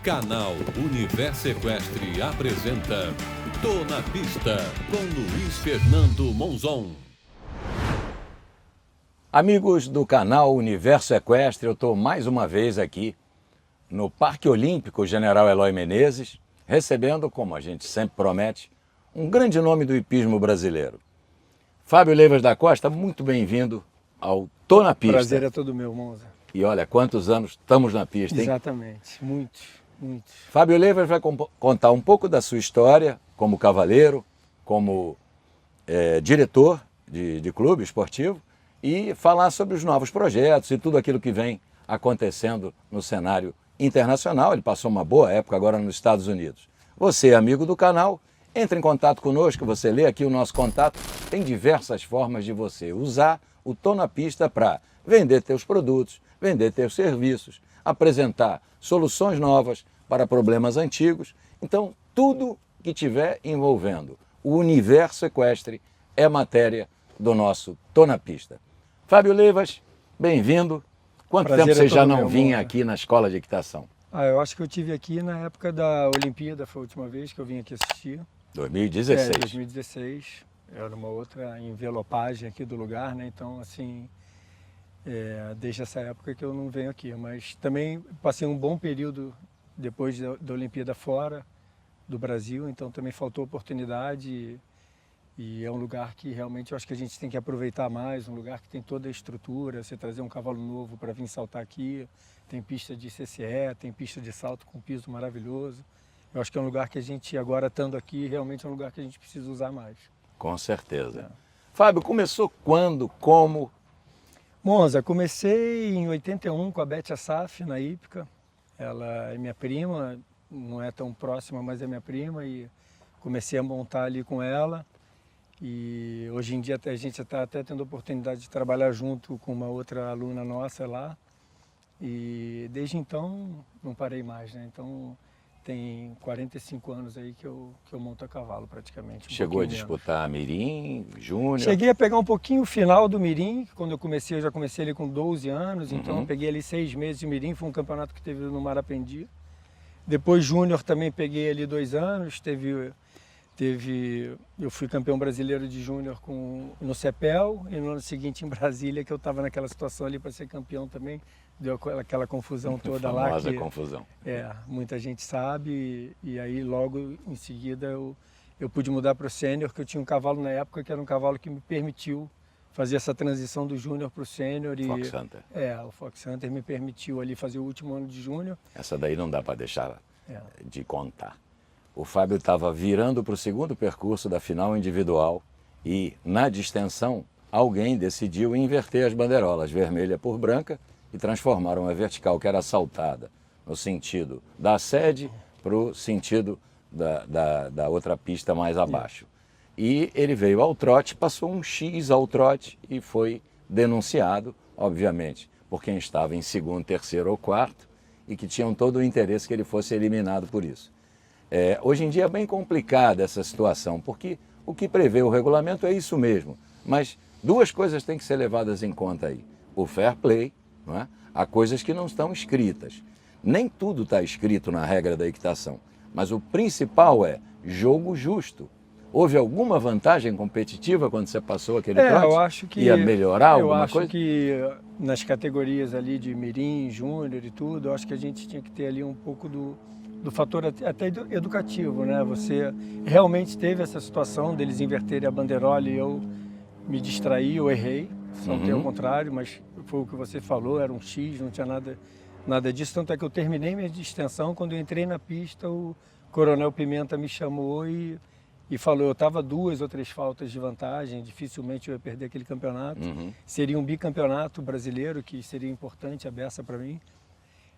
Canal Universo Equestre apresenta Tô na Pista, com Luiz Fernando Monzon. Amigos do canal Universo Equestre, eu estou mais uma vez aqui no Parque Olímpico General Eloy Menezes, recebendo, como a gente sempre promete, um grande nome do hipismo brasileiro. Fábio Leivas da Costa, muito bem-vindo ao Tô na Pista. Prazer é todo meu, Monza. E olha, quantos anos estamos na pista, hein? Exatamente, muitos. Fábio Leivas vai contar um pouco da sua história como cavaleiro, como diretor de clube esportivo e falar sobre os novos projetos e tudo aquilo que vem acontecendo no cenário internacional. Ele passou uma boa época agora nos Estados Unidos. Você, amigo do canal, entre em contato conosco, você lê aqui o nosso contato. Tem diversas formas de você usar o Tô na Pista para vender teus produtos, vender teus serviços, apresentar soluções novas para problemas antigos. Então, tudo que tiver envolvendo o universo equestre é matéria do nosso Tô na Pista. Fábio Leivas, bem-vindo. Quanto Prazer tempo você é já todo não meu, vinha Monza. aqui na escola de equitação? Eu acho que eu tive aqui na época da Olimpíada, foi a última vez que eu vim aqui assistir. 2016. 2016. Era uma outra envelopagem aqui do lugar, né? Então, assim, desde essa época que eu não venho aqui. Mas também passei um bom período depois da Olimpíada fora do Brasil, então também faltou oportunidade e é um lugar que realmente eu acho que a gente tem que aproveitar mais, um lugar que tem toda a estrutura, você trazer um cavalo novo para vir saltar aqui, tem pista de CCE, tem pista de salto com piso maravilhoso. Eu acho que é um lugar que a gente, agora estando aqui, realmente é um lugar que a gente precisa usar mais. Com certeza. Fábio, começou quando, como? Monza, comecei em 81 com a Beth Assaf na hípica. Ela é minha prima, não é tão próxima, mas é minha prima, e comecei a montar ali com ela. E hoje em dia a gente está até tendo a oportunidade de trabalhar junto com uma outra aluna nossa lá. E desde então não parei mais, né? Então tem 45 anos aí que eu monto a cavalo praticamente. Chegou a disputar Mirim, Júnior? Cheguei a pegar um pouquinho o final do Mirim, quando eu já comecei ali com 12 anos, então eu peguei ali 6 meses de Mirim, foi um campeonato que teve no Marapendi. Depois Júnior também peguei ali 2 anos, eu fui campeão brasileiro de Júnior no CEPEL, e no ano seguinte em Brasília, que eu estava naquela situação ali para ser campeão também, deu aquela confusão toda lá. Famosa confusão. Muita gente sabe, e aí logo em seguida eu pude mudar para o sênior, que eu tinha um cavalo na época que era um cavalo que me permitiu fazer essa transição do júnior para o sênior. Fox Hunter. O Fox Hunter me permitiu ali fazer o último ano de júnior. Essa daí não dá para deixar de contar. O Fábio estava virando para o segundo percurso da final individual e, na distensão, alguém decidiu inverter as bandeirolas, vermelha por branca, e transformaram a vertical, que era saltada, no sentido da sede, para o sentido da outra pista mais abaixo. E ele veio ao trote, passou um X ao trote e foi denunciado, obviamente, por quem estava em segundo, terceiro ou quarto e que tinham todo o interesse que ele fosse eliminado por isso. Hoje em dia é bem complicada essa situação, porque o que prevê o regulamento é isso mesmo, mas duas coisas têm que ser levadas em conta aí. O fair play, não é? Há coisas que não estão escritas. Nem tudo está escrito na regra da equitação, mas o principal é jogo justo. Houve alguma vantagem competitiva quando você passou aquele trote? Eu acho que ia melhorar alguma coisa? Eu acho que nas categorias ali de Mirim, Júnior e tudo, eu acho que a gente tinha que ter ali um pouco do fator até educativo, né? Você realmente teve essa situação deles inverterem a bandeirola e eu me distraí, eu errei, não tem o contrário, mas foi o que você falou, era um X, não tinha nada disso, tanto é que eu terminei minha distensão, quando eu entrei na pista, o Coronel Pimenta me chamou e falou, eu estava 2 ou 3 faltas de vantagem, dificilmente eu ia perder aquele campeonato, seria um bicampeonato brasileiro, que seria importante, a beça para mim.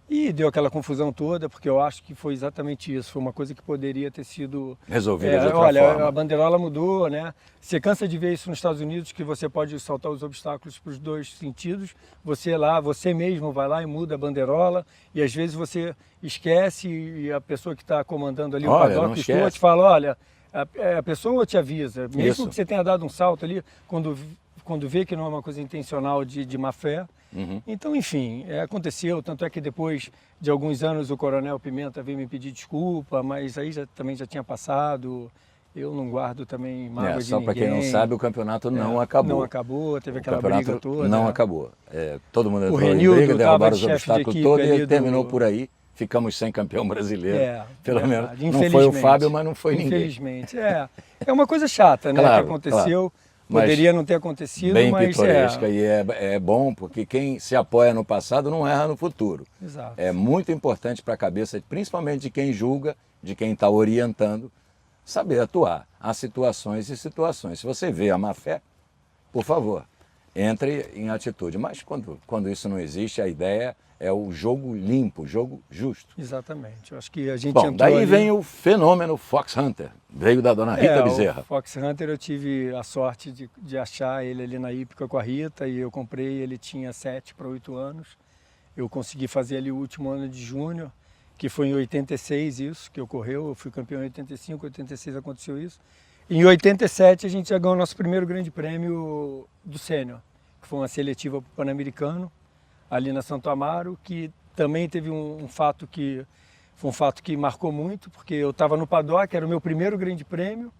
E deu aquela confusão toda, porque eu acho que foi exatamente isso, foi uma coisa que poderia ter sido resolvida de outra forma. A bandeirola mudou, né? Você cansa de ver isso nos Estados Unidos, que você pode saltar os obstáculos para os 2 sentidos, você mesmo vai lá e muda a bandeirola, e às vezes você esquece, e a pessoa que está comandando ali o paddock te fala, olha, a pessoa te avisa, mesmo que você tenha dado um salto ali, quando quando vê que não é uma coisa intencional de má fé. Então, enfim, aconteceu, tanto é que depois de alguns anos o Coronel Pimenta veio me pedir desculpa, mas aí também já tinha passado, eu não guardo também mágoa de Só para quem não sabe, o campeonato não acabou. Não acabou, teve aquela briga toda. Não acabou. Todo mundo entrou Renildo em briga, derrubaram os de obstáculos todos e terminou por aí. Ficamos sem campeão brasileiro. Pelo menos. Não foi o Fábio, mas não foi ninguém. Infelizmente. É uma coisa chata, né? Claro, que aconteceu. Claro. Poderia não ter acontecido, bem mas pitoresca e é bom, porque quem se apoia no passado não erra no futuro. Exato. É muito importante para a cabeça, principalmente de quem julga, de quem está orientando, saber atuar. Há situações e situações. Se você vê a má fé, por favor, entre em atitude. Mas quando isso não existe, a ideia é o jogo limpo, o jogo justo. Exatamente. Eu acho que a gente Bom, daí vem o fenômeno Fox Hunter. Veio da dona Rita Bezerra. O Fox Hunter eu tive a sorte de achar ele ali na hípica com a Rita e eu comprei, ele tinha 7 para 8 anos. Eu consegui fazer ali o último ano de júnior, que foi em 86 isso, que ocorreu. Eu fui campeão em 85, 86 aconteceu isso. Em 87 a gente já ganhou o nosso primeiro grande prêmio do sênior, que foi uma seletiva para o Pan-Americano, ali na Santo Amaro, que também teve um fato que foi um fato que marcou muito, porque eu estava no paddock, era o meu primeiro grande prêmio,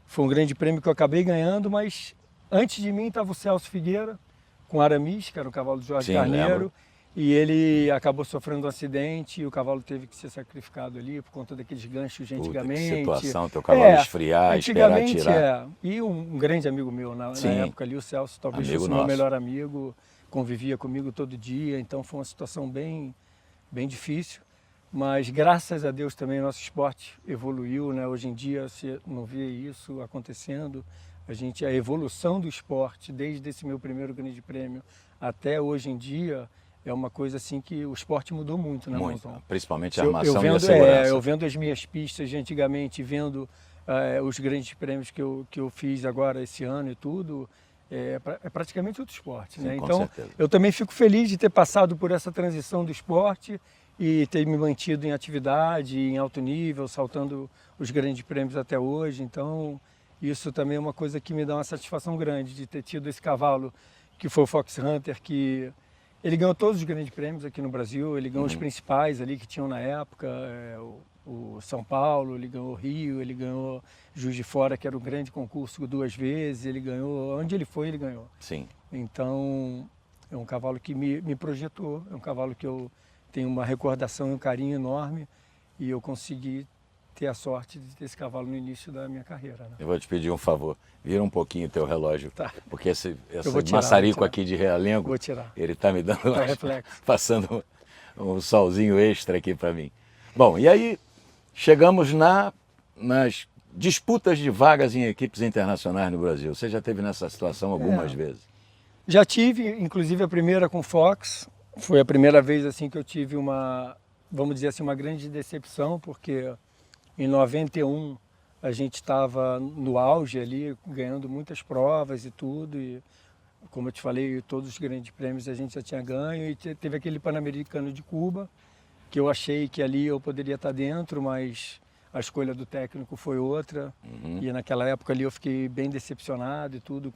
foi um grande prêmio que eu acabei ganhando, mas antes de mim estava o Celso Figueira, com Aramis, que era o cavalo do Jorge Carneiro, lembro. E ele acabou sofrendo um acidente e o cavalo teve que ser sacrificado ali por conta daqueles ganchos de antigamente. Que situação, teu cavalo esfriar, esperar tirar. E um grande amigo meu na época ali, o Celso, talvez fosse o meu melhor amigo, convivia comigo todo dia, então foi uma situação bem difícil. Mas graças a Deus também o nosso esporte evoluiu, né? Hoje em dia você não vê isso acontecendo. A evolução do esporte, desde esse meu primeiro grande prêmio até hoje em dia, é uma coisa assim que o esporte mudou muito, né, Monzon? Principalmente a armação e a segurança. Eu vendo as minhas pistas de antigamente, vendo os grandes prêmios que eu fiz agora esse ano e tudo, é praticamente outro esporte, né? Sim, então, eu também fico feliz de ter passado por essa transição do esporte e ter me mantido em atividade, em alto nível, saltando os grandes prêmios até hoje. Então, isso também é uma coisa que me dá uma satisfação grande de ter tido esse cavalo que foi o Fox Hunter, que ele ganhou todos os grandes prêmios aqui no Brasil, ele ganhou os principais ali que tinham na época, o São Paulo, ele ganhou o Rio, ele ganhou Juiz de Fora, que era um grande concurso 2 vezes, ele ganhou, onde ele foi, ele ganhou. Sim. Então, é um cavalo que me projetou, é um cavalo que eu tenho uma recordação e um carinho enorme e eu consegui ter a sorte de ter esse cavalo no início da minha carreira. Né? Eu vou te pedir um favor, vira um pouquinho o teu relógio, porque esse tirar, maçarico aqui de realengo, ele está me dando, passando um solzinho extra aqui para mim. Bom, e aí chegamos nas disputas de vagas em equipes internacionais no Brasil. Você já teve nessa situação algumas vezes? Já tive, inclusive a primeira com Fox, foi a primeira vez assim que eu tive vamos dizer assim, uma grande decepção, porque em 91 a gente estava no auge ali, ganhando muitas provas e tudo, e como eu te falei, todos os grandes prêmios a gente já tinha ganho, e teve aquele Pan-Americano de Cuba, que eu achei que ali eu poderia estar dentro, mas a escolha do técnico foi outra, e naquela época ali eu fiquei bem decepcionado e tudo.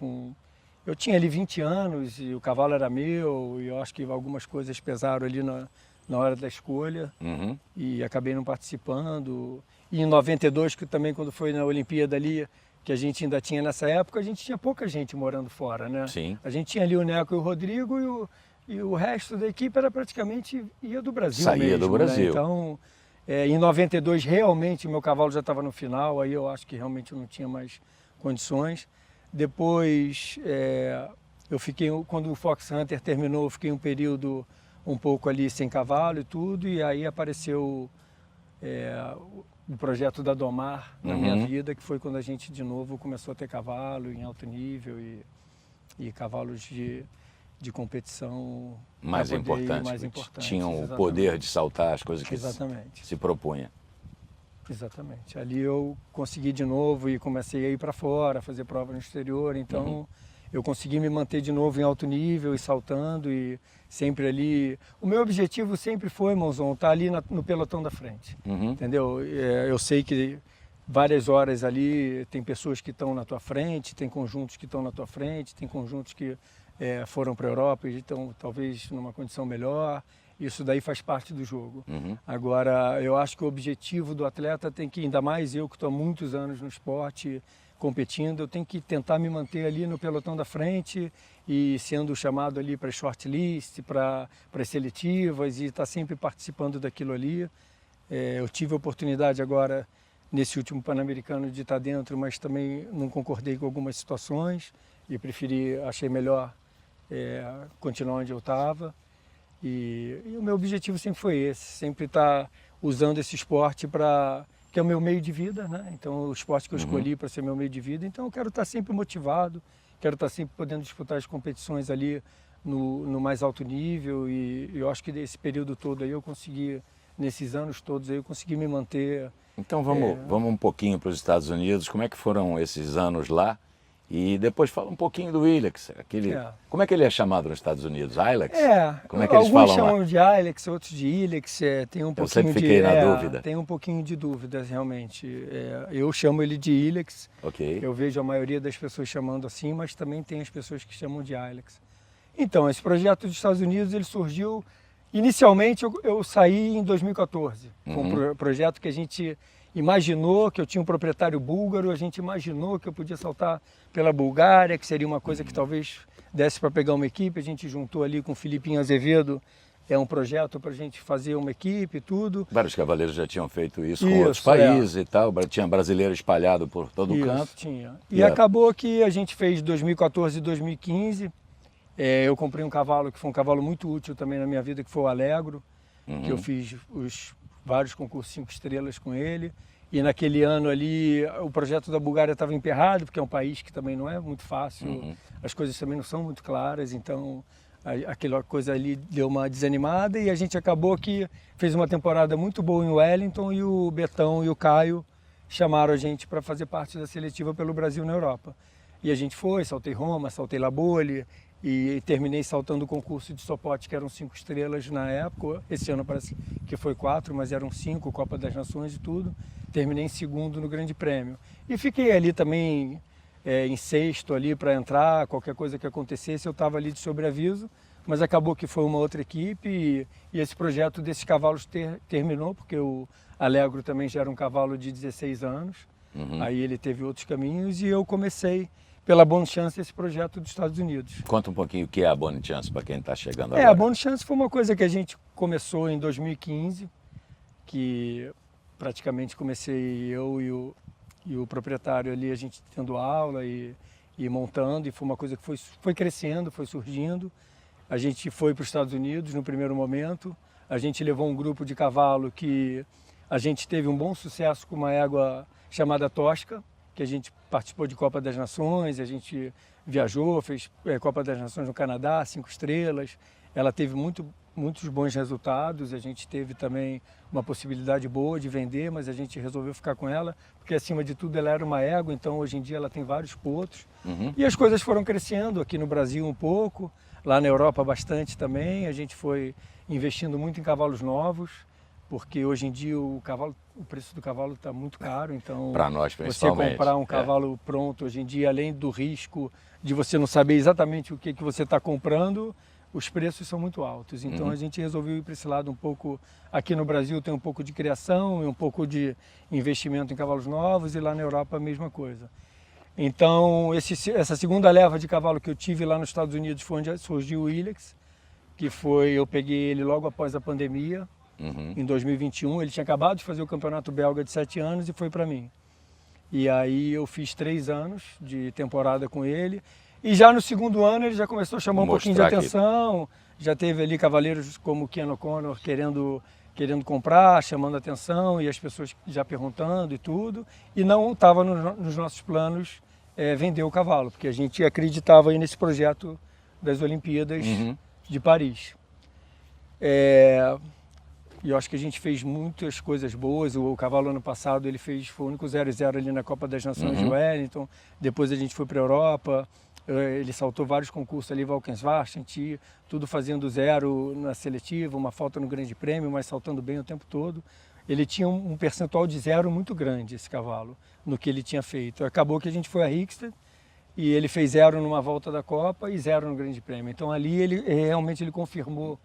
Eu tinha ali 20 anos e o cavalo era meu, e eu acho que algumas coisas pesaram ali na hora da escolha, e acabei não participando. E em 92, que também quando foi na Olimpíada ali, que a gente ainda tinha nessa época, a gente tinha pouca gente morando fora, né? Sim. A gente tinha ali o Neco e o Rodrigo e o resto da equipe era praticamente ia do Brasil Saía mesmo, do Brasil. Né? Então, em 92 realmente meu cavalo já estava no final, aí eu acho que realmente eu não tinha mais condições. Depois eu fiquei, quando o Fox Hunter terminou, eu fiquei um período um pouco ali sem cavalo e tudo, e aí apareceu o projeto da Domar na minha vida, que foi quando a gente de novo começou a ter cavalo em alto nível e cavalos de competição mais importantes, tinham o poder de saltar as coisas que se propunha. Exatamente. Ali eu consegui de novo e comecei a ir para fora, fazer prova no exterior, então eu consegui me manter de novo em alto nível e saltando e sempre ali. O meu objetivo sempre foi, Monzon, estar ali no pelotão da frente, entendeu? Eu sei que várias horas ali, tem pessoas que estão na tua frente, tem conjuntos que estão na tua frente, tem conjuntos que foram para a Europa e estão talvez numa condição melhor. Isso daí faz parte do jogo. Agora, eu acho que o objetivo do atleta tem que, ainda mais eu que estou há muitos anos no esporte, competindo, eu tenho que tentar me manter ali no pelotão da frente e sendo chamado ali para shortlist, para as seletivas e estar sempre participando daquilo ali. Eu tive a oportunidade agora, nesse último Pan-Americano, de estar dentro, mas também não concordei com algumas situações e achei melhor continuar onde eu estava. E o meu objetivo sempre foi esse, sempre estar usando esse esporte que é o meu meio de vida, né? Então, o esporte que eu escolhi para ser meu meio de vida. Então, eu quero estar sempre motivado, quero estar sempre podendo disputar as competições ali no mais alto nível. E eu acho que desse período todo aí eu consegui, nesses anos todos aí, eu consegui me manter. Então, vamos um pouquinho para os Estados Unidos. Como é que foram esses anos lá? E depois fala um pouquinho do Ilex. Como é que ele é chamado nos Estados Unidos? Ilex? Como é que eles falam chamam lá? De Ilex, outros de Ilex. Tem um pouquinho sempre fiquei na dúvida. Tem um pouquinho de dúvidas, realmente. Eu chamo ele de Ilex. Eu vejo a maioria das pessoas chamando assim, mas também tem as pessoas que chamam de Ilex. Então, esse projeto dos Estados Unidos, ele surgiu... Inicialmente, eu saí em 2014, com um projeto que a gente imaginou, que eu tinha um proprietário búlgaro, a gente imaginou que eu podia saltar pela Bulgária, que seria uma coisa que talvez desse para pegar uma equipe. A gente juntou ali com o Filipinho Azevedo, um projeto para a gente fazer uma equipe e tudo. Vários cavaleiros já tinham feito isso com outros países e tal, tinha brasileiro espalhado por todo o canto. Tinha. E acabou que a gente fez 2014 e 2015, eu comprei um cavalo que foi um cavalo muito útil também na minha vida, que foi o Alegro, que eu fiz vários concursos 5 estrelas com ele. E naquele ano ali, o projeto da Bulgária estava emperrado, porque é um país que também não é muito fácil, as coisas também não são muito claras, então aquela coisa ali deu uma desanimada e a gente acabou que fez uma temporada muito boa em Wellington e o Betão e o Caio chamaram a gente para fazer parte da seletiva pelo Brasil na Europa. E a gente foi, saltei Roma, saltei La Bolle e terminei saltando o concurso de Sopot, que eram 5 estrelas na época. Esse ano parece que foi 4, mas eram 5, Copa das Nações e tudo. Terminei em segundo no Grande Prêmio. E fiquei ali também em sexto ali para entrar, qualquer coisa que acontecesse, eu estava ali de sobreaviso, mas acabou que foi uma outra equipe e esse projeto desses cavalos terminou, porque o Alegro também já era um cavalo de 16 anos, aí ele teve outros caminhos e eu comecei pela Bonne Chance esse projeto dos Estados Unidos. Conta um pouquinho o que é a Bonne Chance para quem está chegando agora. A Bonne Chance foi uma coisa que a gente começou em 2015, que praticamente comecei eu e o proprietário ali, a gente tendo aula e montando, e foi uma coisa que foi crescendo, foi surgindo. A gente foi para os Estados Unidos no primeiro momento, a gente levou um grupo de cavalo que a gente teve um bom sucesso com uma égua chamada Tosca, que a gente participou de Copa das Nações, a gente viajou, fez Copa das Nações no Canadá, 5 estrelas, ela teve muitos bons resultados, a gente teve também uma possibilidade boa de vender, mas a gente resolveu ficar com ela, porque acima de tudo ela era uma égua, então hoje em dia ela tem vários potros. E as coisas foram crescendo aqui no Brasil um pouco, lá na Europa bastante também, a gente foi investindo muito em cavalos novos, porque hoje em dia o preço do cavalo está muito caro, então para nós principalmente, você comprar um cavalo pronto hoje em dia, além do risco de você não saber exatamente o que você está comprando, os preços são muito altos. Então a gente resolveu ir para esse lado um pouco. Aqui no Brasil tem um pouco de criação e um pouco de investimento em cavalos novos, e lá na Europa a mesma coisa. Então essa segunda leva de cavalo que eu tive lá nos Estados Unidos foi onde surgiu o Ilex, que eu peguei ele logo após a pandemia, em 2021. Ele tinha acabado de fazer o campeonato belga de 7 anos e foi para mim. E aí eu fiz 3 anos de temporada com ele. E já no segundo ano ele já começou a chamar um pouquinho de atenção. Já teve ali cavaleiros como o Ken O'Connor querendo comprar, chamando atenção, e as pessoas já perguntando e tudo. E não estava nos nossos planos vender o cavalo, porque a gente acreditava aí nesse projeto das Olimpíadas de Paris. E eu acho que a gente fez muitas coisas boas. O cavalo ano passado foi o único 0-0 ali na Copa das Nações de Wellington. Depois a gente foi para a Europa. Ele saltou vários concursos ali, Valkenswaard, tudo fazendo 0 na seletiva, uma falta no Grande Prêmio, mas saltando bem o tempo todo. Ele tinha um percentual de 0 muito grande, esse cavalo, no que ele tinha feito. Acabou que a gente foi a Rickstedt e ele fez 0 numa volta da Copa e 0 no Grande Prêmio. Então ali ele realmente confirmou.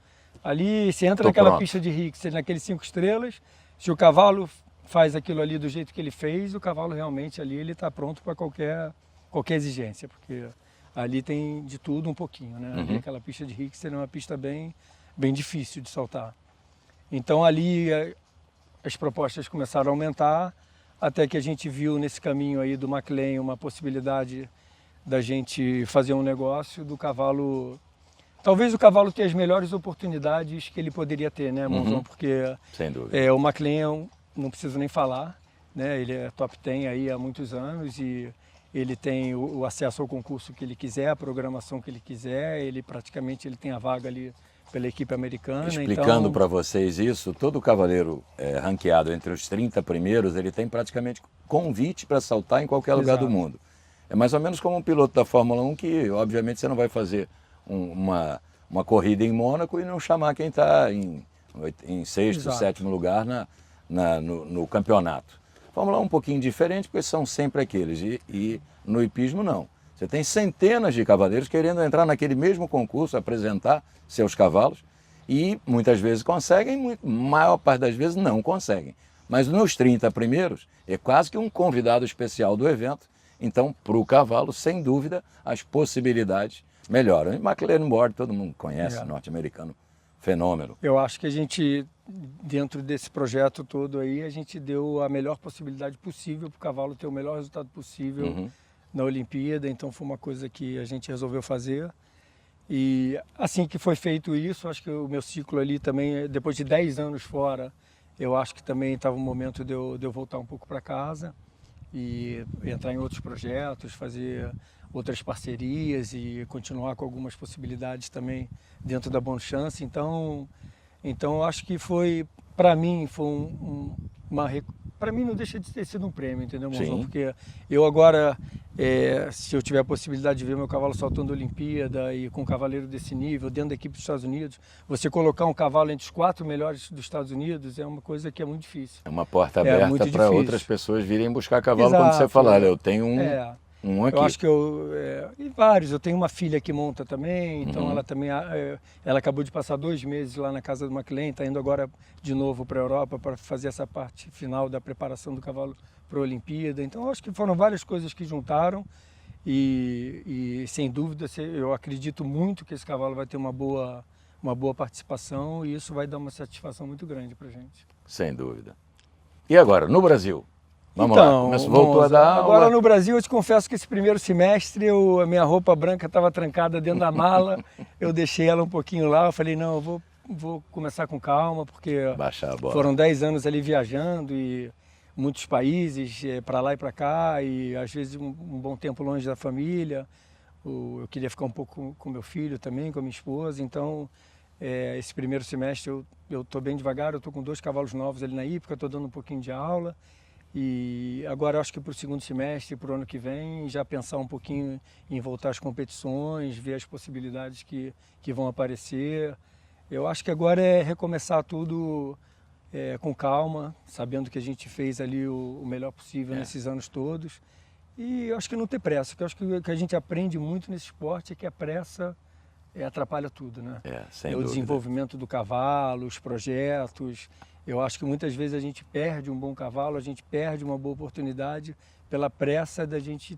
Ali você entra naquela pista de Rickstedt, naqueles 5 estrelas, se o cavalo faz aquilo ali do jeito que ele fez, o cavalo realmente ali ele está pronto para qualquer exigência, porque ali tem de tudo um pouquinho, né? Ali aquela pista de Rickstedt é uma pista bem difícil de saltar. Então ali as propostas começaram a aumentar, até que a gente viu nesse caminho aí do McLean uma possibilidade da gente fazer um negócio do cavalo. Talvez o cavalo tenha as melhores oportunidades que ele poderia ter, né, Monzon? Porque sem dúvida. O McLean, não preciso nem falar, né? Ele é top 10 aí há muitos anos e ele tem o acesso ao concurso que ele quiser, a programação que ele quiser, ele tem a vaga ali pela equipe americana. Explicando então... para vocês isso, todo cavaleiro ranqueado entre os 30 primeiros, ele tem praticamente convite para saltar em qualquer lugar do mundo. É mais ou menos como um piloto da Fórmula 1 que, obviamente, você não vai fazer uma corrida em Mônaco e não chamar quem está em 6º, 7º lugar no campeonato. Fórmula 1 um pouquinho diferente, porque são sempre aqueles. E no hipismo, não. Você tem centenas de cavaleiros querendo entrar naquele mesmo concurso, apresentar seus cavalos, e muitas vezes conseguem, maior parte das vezes não conseguem. Mas nos 30 primeiros, é quase que um convidado especial do evento. Então, para o cavalo, sem dúvida, as possibilidades melhoram. E McLaren Board, todo mundo conhece, norte-americano, fenômeno. Eu acho que a gente, dentro desse projeto todo aí, a gente deu a melhor possibilidade possível para o cavalo ter o melhor resultado possível na Olimpíada. Então foi uma coisa que a gente resolveu fazer. E assim que foi feito isso, acho que o meu ciclo ali também, depois de 10 anos fora, eu acho que também estava o momento de eu voltar um pouco para casa e entrar em outros projetos, fazer outras parcerias e continuar com algumas possibilidades também dentro da Bonne Chance. Então eu acho que foi, para mim, foi para mim não deixa de ter sido um prêmio, entendeu, Monzon? Porque eu agora, se eu tiver a possibilidade de ver meu cavalo saltando a Olimpíada e com um cavaleiro desse nível, dentro da equipe dos Estados Unidos, você colocar um cavalo entre os 4 melhores dos Estados Unidos é uma coisa que é muito difícil. É uma porta aberta para outras pessoas virem buscar cavalo. Exato, quando você falar, eu tenho um aqui. Eu acho que e vários, eu tenho uma filha que monta também, então ela também, ela acabou de passar 2 meses lá na casa do McLean, está indo agora de novo para a Europa para fazer essa parte final da preparação do cavalo para a Olimpíada. Então eu acho que foram várias coisas que juntaram e sem dúvida eu acredito muito que esse cavalo vai ter uma boa participação e isso vai dar uma satisfação muito grande para a gente. Sem dúvida. E agora, no Brasil? Vamos lá, voltou a dar aula. Agora no Brasil eu te confesso que esse primeiro semestre a minha roupa branca estava trancada dentro da mala, eu deixei ela um pouquinho lá, eu falei, não, eu vou começar com calma, porque baixar a bola. Foram 10 anos ali viajando e muitos países, para lá e para cá, e às vezes um bom tempo longe da família, eu queria ficar um pouco com meu filho também, com a minha esposa, então esse primeiro semestre eu estou bem devagar, eu estou com 2 cavalos novos ali na hípica, estou dando um pouquinho de aula. E agora eu acho que para o segundo semestre, para o ano que vem, já pensar um pouquinho em voltar às competições, ver as possibilidades que vão aparecer. Eu acho que agora é recomeçar tudo com calma, sabendo que a gente fez ali o melhor possível nesses anos todos. E eu acho que não ter pressa, porque eu acho que o que a gente aprende muito nesse esporte é que a pressa atrapalha tudo, né? Sem o dúvida. Desenvolvimento do cavalo, os projetos. Eu acho que muitas vezes a gente perde um bom cavalo, a gente perde uma boa oportunidade pela pressa da gente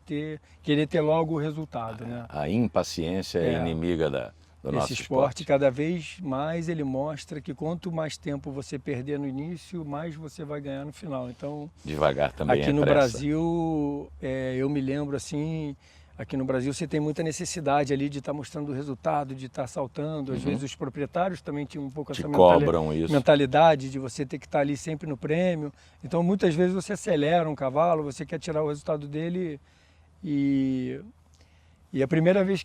querer ter logo o resultado, né? A impaciência é inimiga do nosso esporte. Esse esporte, cada vez mais, ele mostra que quanto mais tempo você perder no início, mais você vai ganhar no final. Então, devagar também aqui no Brasil, eu me lembro assim, aqui no Brasil você tem muita necessidade ali de estar mostrando o resultado, de estar saltando. Às vezes os proprietários também tinham um pouco essa mentalidade de você ter que estar ali sempre no prêmio. Então muitas vezes você acelera um cavalo, você quer tirar o resultado dele e a primeira vez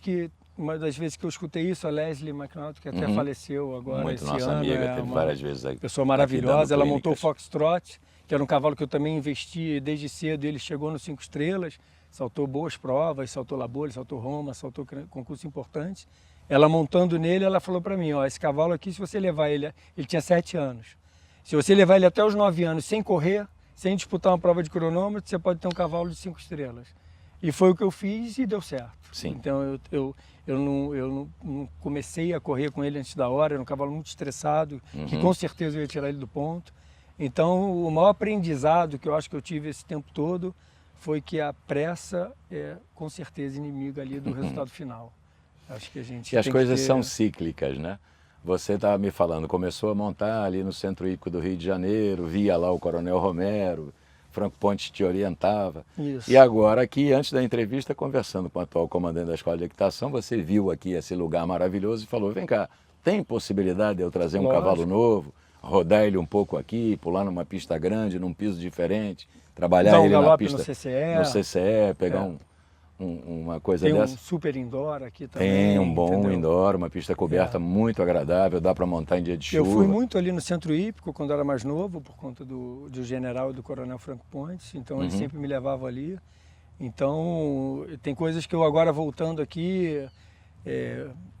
uma das vezes que eu escutei isso, a Leslie McNaught, que até faleceu agora esse ano. Nossa amiga, teve várias vezes aqui. Pessoa maravilhosa, ela montou o Foxtrot, que era um cavalo que eu também investi desde cedo, ele chegou nos 5 estrelas. saltou boas provas, saltou Labole, saltou Roma, saltou concursos importantes. Ela montando nele, ela falou para mim, ó, esse cavalo aqui, se você levar ele tinha 7 anos. Se você levar ele até os 9 anos sem correr, sem disputar uma prova de cronômetro, você pode ter um cavalo de 5 estrelas. E foi o que eu fiz e deu certo. Sim. Então eu não comecei a correr com ele antes da hora, era um cavalo muito estressado, que com certeza eu ia tirar ele do ponto. Então o maior aprendizado que eu acho que eu tive esse tempo todo foi que a pressa é com certeza inimiga ali do resultado final. Acho que a gente E as coisas ter... são cíclicas, né? Você estava me falando, começou a montar ali no Centro Hípico do Rio de Janeiro, via lá o Coronel Romero, Franco Pontes te orientava. Isso. E agora aqui, antes da entrevista, conversando com o atual comandante da Escola de Equitação, você viu aqui esse lugar maravilhoso e falou, vem cá, tem possibilidade de eu trazer um cavalo novo, rodar ele um pouco aqui, pular numa pista grande, num piso diferente, trabalhar ele na pista no CCE, pegar uma coisa tem dessa. Tem um super indoor aqui também. Tem um bom entendeu? indoor, uma pista coberta muito agradável, dá para montar em dia de chuva. Eu fui muito ali no Centro Hípico quando era mais novo, por conta do general e do coronel Franco Pontes, então ele sempre me levava ali. Então tem coisas que eu agora voltando aqui,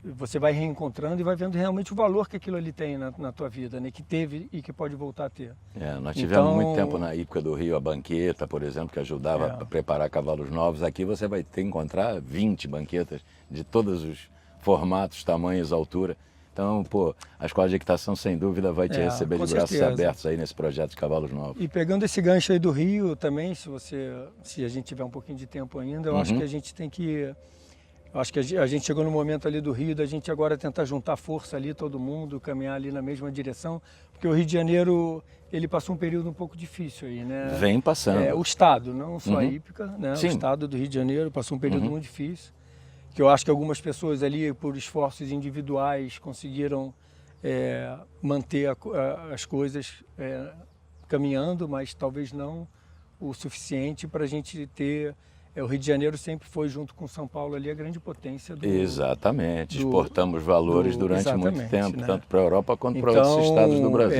você vai reencontrando e vai vendo realmente o valor que aquilo ali tem na tua vida, né? Que teve e que pode voltar a ter. Nós tivemos muito tempo na Hípica do Rio, a banqueta, por exemplo, que ajudava a preparar cavalos novos. Aqui você vai ter que encontrar 20 banquetas de todos os formatos, tamanhos, altura. Então, pô, a Escola de Equitação, sem dúvida, vai te receber de braços abertos aí nesse projeto de cavalos novos. E pegando esse gancho aí do Rio também, se a gente tiver um pouquinho de tempo ainda, eu acho que a gente tem que... Eu acho que a gente chegou no momento ali do Rio, da gente agora tentar juntar força ali, todo mundo, caminhar ali na mesma direção, porque o Rio de Janeiro, ele passou um período um pouco difícil aí, né? Vem passando. O Estado, não só a Hípica, né? Sim. O Estado do Rio de Janeiro passou um período muito difícil, que eu acho que algumas pessoas ali, por esforços individuais, conseguiram manter as coisas caminhando, mas talvez não o suficiente para a gente ter... O Rio de Janeiro sempre foi, junto com São Paulo, ali a grande potência do... Exatamente, exportamos valores durante muito tempo, né? tanto para a Europa quanto para outros estados do Brasil.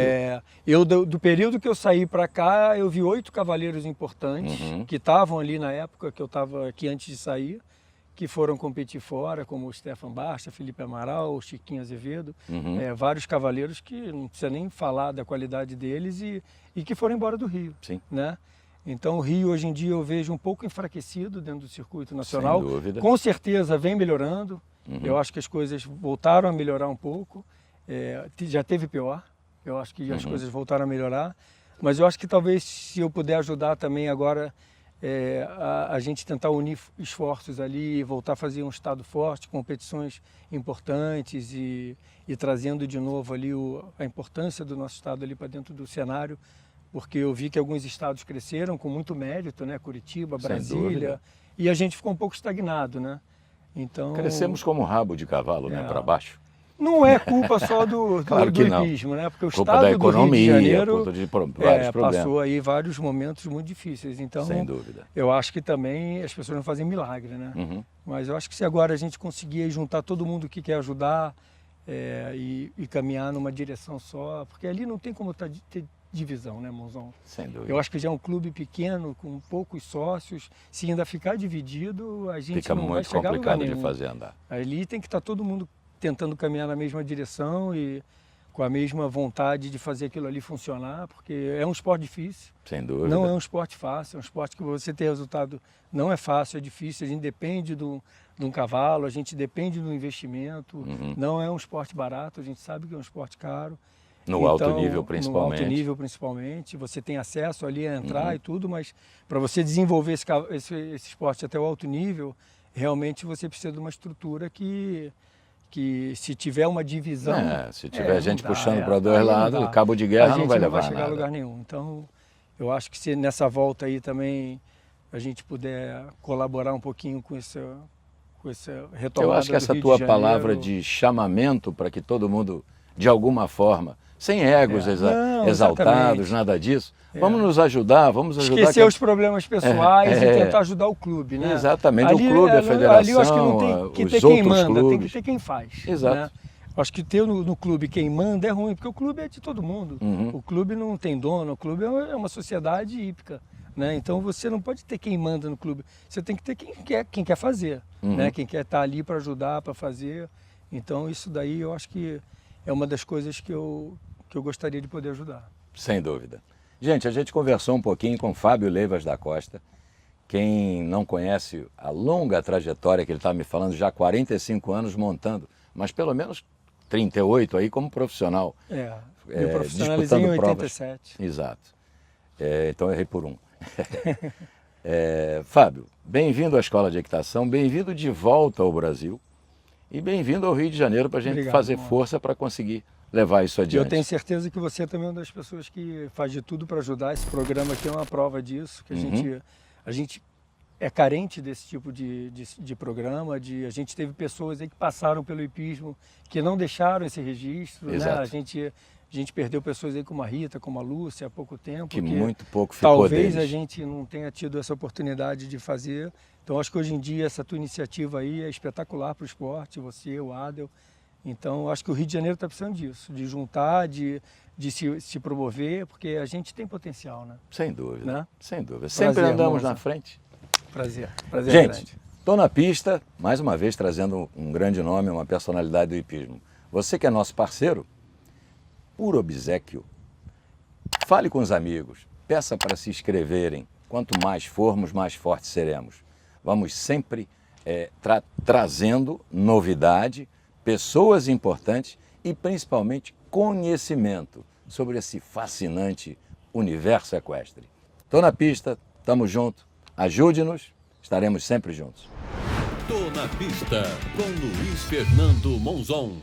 Eu, do período que eu saí para cá, eu vi 8 cavaleiros importantes que estavam ali na época que eu estava aqui antes de sair, que foram competir fora, como o Stefan Basta, Felipe Amaral, o Chiquinho Azevedo, vários cavaleiros que não precisa nem falar da qualidade deles e que foram embora do Rio. Sim. Né? Então o Rio hoje em dia eu vejo um pouco enfraquecido dentro do circuito nacional. Sem dúvida. Com certeza vem melhorando. Eu acho que as coisas voltaram a melhorar um pouco. Já teve pior. Eu acho que as coisas voltaram a melhorar. Mas eu acho que talvez se eu puder ajudar também agora a gente tentar unir esforços ali e voltar a fazer um estado forte, competições importantes e trazendo de novo ali a importância do nosso estado ali para dentro do cenário. Porque eu vi que alguns estados cresceram com muito mérito, né? Curitiba, Brasília, e a gente ficou um pouco estagnado, né? Então crescemos como rabo de cavalo, né? Para baixo. Não é culpa só do hipismo, né? Porque o culpa estado da economia, do Rio de Janeiro culpa de vários problemas. Passou aí vários momentos muito difíceis. Então, sem dúvida. Eu acho que também as pessoas não fazem milagre, né? Mas eu acho que se agora a gente conseguir juntar todo mundo que quer ajudar e caminhar numa direção só, porque ali não tem como ter divisão, né, Monzão? Sem dúvida. Eu acho que já é um clube pequeno, com poucos sócios. Se ainda ficar dividido, a gente não vai chegar a lugar nenhum. Fica muito complicado de fazer andar. Ali tem que estar todo mundo tentando caminhar na mesma direção e com a mesma vontade de fazer aquilo ali funcionar, porque é um esporte difícil. Sem dúvida. Não é um esporte fácil, é um esporte que você ter resultado não é fácil, é difícil. A gente depende de um cavalo, a gente depende do investimento. Não é um esporte barato, a gente sabe que é um esporte caro. No alto nível, principalmente. No alto nível, principalmente. Você tem acesso ali a entrar e tudo, mas para você desenvolver esse esporte até o alto nível, realmente você precisa de uma estrutura que se tiver uma divisão... se tiver gente puxando para dois lados, cabo de guerra não vai levar a nada. A gente não vai chegar a lugar nenhum. Então, eu acho que se nessa volta aí também a gente puder colaborar um pouquinho com essa retomada. Eu acho que essa tua palavra de chamamento para que todo mundo, de alguma forma, sem egos exaltados, nada disso. Vamos nos ajudar, vamos ajudar. Esquecer os problemas pessoais e tentar ajudar o clube, né? Exatamente, ali, o clube, a federação, ali eu acho que não tem que ter quem manda, tem que ter quem faz. Exato. Né? Eu acho que ter no clube quem manda é ruim, porque o clube é de todo mundo. O clube não tem dono, o clube é uma sociedade hípica, né? Então você não pode ter quem manda no clube, você tem que ter quem quer fazer, né? Quem quer estar ali para ajudar, para fazer. Então isso daí eu acho que é uma das coisas que eu gostaria de poder ajudar. Sem dúvida. Gente, a gente conversou um pouquinho com Fábio Leivas da Costa. Quem não conhece a longa trajetória que ele está me falando, já há 45 anos montando, mas pelo menos 38 aí como profissional. Eu profissionalizei em 87. Provas. Exato. Então eu errei por um. Fábio, bem-vindo à Escola de Equitação, bem-vindo de volta ao Brasil e bem-vindo ao Rio de Janeiro para a gente fazer força para conseguir levar isso adiante. Eu tenho certeza que você também é uma das pessoas que faz de tudo para ajudar. Esse programa aqui é uma prova disso, que a gente é carente desse tipo de programa. A gente teve pessoas aí que passaram pelo hipismo, que não deixaram esse registro. Né? A gente perdeu pessoas aí como a Rita, como a Lúcia há pouco tempo. Que muito pouco ficou talvez deles. A gente não tenha tido essa oportunidade de fazer. Então acho que hoje em dia essa tua iniciativa aí é espetacular para o esporte, você, o Adel. Então acho que o Rio de Janeiro está precisando disso, de juntar, de se promover, porque a gente tem potencial, né? Sem dúvida, né? Sem dúvida. Sempre andamos na frente. Prazer gente, estou na pista, mais uma vez trazendo um grande nome, uma personalidade do hipismo. Você que é nosso parceiro, por obséquio, fale com os amigos, peça para se inscreverem. Quanto mais formos, mais fortes seremos. Vamos sempre trazendo novidade, pessoas importantes e principalmente conhecimento sobre esse fascinante universo equestre. Estou na pista, estamos juntos, ajude-nos, estaremos sempre juntos. Tô na pista com Luiz Fernando Monzon.